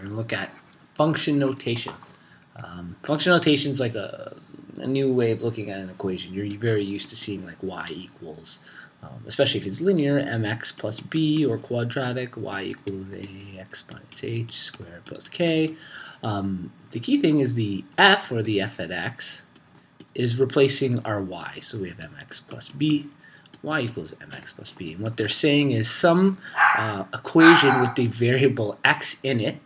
going to look at function notation. Function notation is like a new way of looking at an equation. You're very used to seeing like y equals, especially if it's linear, mx plus b, or quadratic, y equals ax minus h squared plus k. The key thing is the f, or the f at x, is replacing our y. So we have mx plus b, y equals mx plus b. And what they're saying is some equation with the variable x in it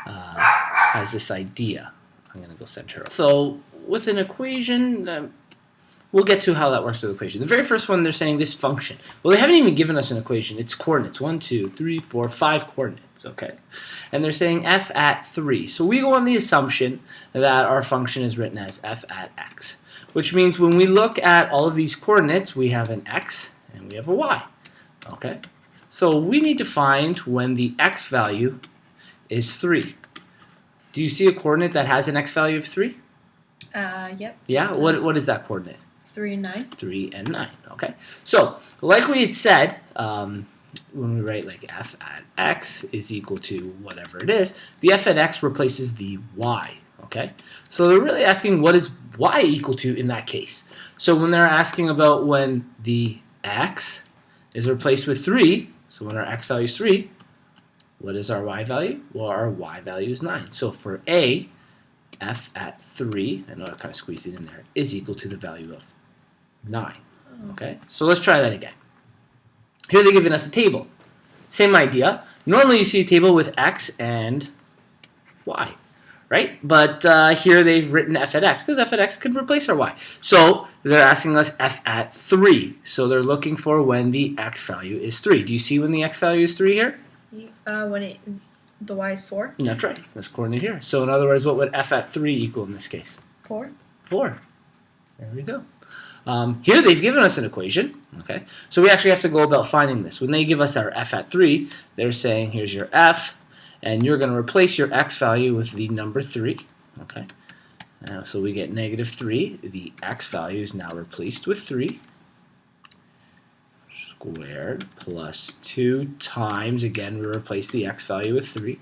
has this idea. I'm going to go center. So with an equation, we'll get to how that works with the equation. The very first one, they're saying this function. Well, they haven't even given us an equation. It's coordinates. 1, 2, 3, 4, 5 coordinates, okay? And they're saying f at 3. So we go on the assumption that our function is written as f at x, which means when we look at all of these coordinates, we have an x and we have a y, okay? So we need to find when the x value is 3. Do you see a coordinate that has an x value of 3? Yep. Yeah? What is that coordinate? 3 and 9. 3 and 9. Okay. So, like we had said, when we write like f at x is equal to whatever it is, the f at x replaces the y. Okay. So they're really asking what is y equal to in that case. So when they're asking about when the x is replaced with 3, so when our x value is 3, what is our y value? Well, our y value is 9. So for A, f at 3, I know I kind of squeezed it in there, is equal to the value of 9. Okay, so let's try that again. Here they're giving us a table. Same idea. Normally you see a table with x and y, right? But here they've written f at x, because f at x could replace our y. So they're asking us f at 3. So they're looking for when the x value is 3. Do you see when the x value is 3 here? When the y is 4. That's right. That's coordinate here. So in other words, what would f at 3 equal in this case? 4. 4. There we go. Here they've given us an equation. Okay, so we actually have to go about finding this. When they give us our f at 3, they're saying here's your f, and you're going to replace your x value with the number 3. Okay, so we get negative 3. The x value is now replaced with 3 squared plus 2 times, again we replace the x value with 3,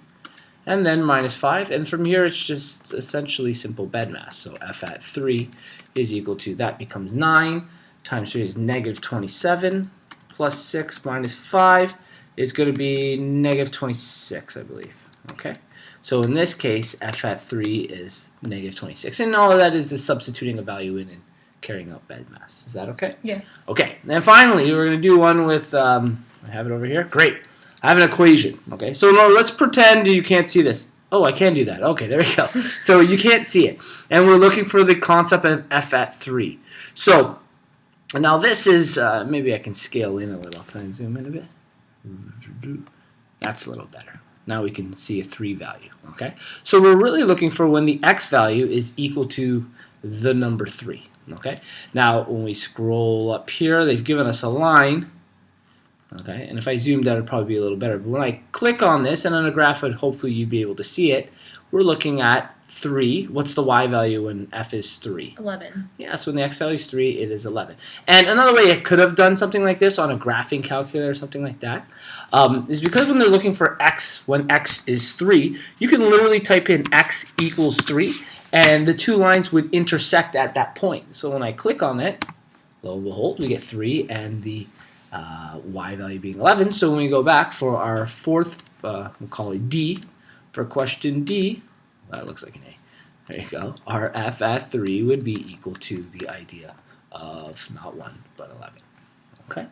and then minus 5, and from here it's just essentially simple BEDMAS. So f at 3 is equal to, that becomes 9 times 3 is negative 27, plus 6 minus 5 is going to be negative 26, I believe. Okay, so in this case f at 3 is negative 26, and all of that is substituting a value in and carrying out BEDMAS. Is that okay? Yeah. Okay, and then finally we're going to do one with, I have it over here. Great. I have an equation. Okay, so no, let's pretend you can't see this. Oh, I can do that. Okay, there we go. So you can't see it. And we're looking for the concept of f at 3. So now this is, maybe I can scale in a little. Can I zoom in a bit? That's a little better. Now we can see a 3 value. Okay, so we're really looking for when the x value is equal to the number 3. Okay, now when we scroll up here, they've given us a line. Okay, and if I zoomed out, it'd probably be a little better. But when I click on this, and on a graph, hopefully you'd be able to see it, we're looking at 3. What's the y value when f is 3? 11. Yeah, so when the x value is 3, it is 11. And another way it could have done something like this on a graphing calculator or something like that is because when they're looking for x, when x is 3, you can literally type in x equals 3, and the two lines would intersect at that point. So when I click on it, lo and behold, we get 3 and the y value being 11. So when we go back for our fourth, we'll call it D, for question D, that looks like an A. There you go. Our f at 3 would be equal to the idea of not 1, but 11. Okay?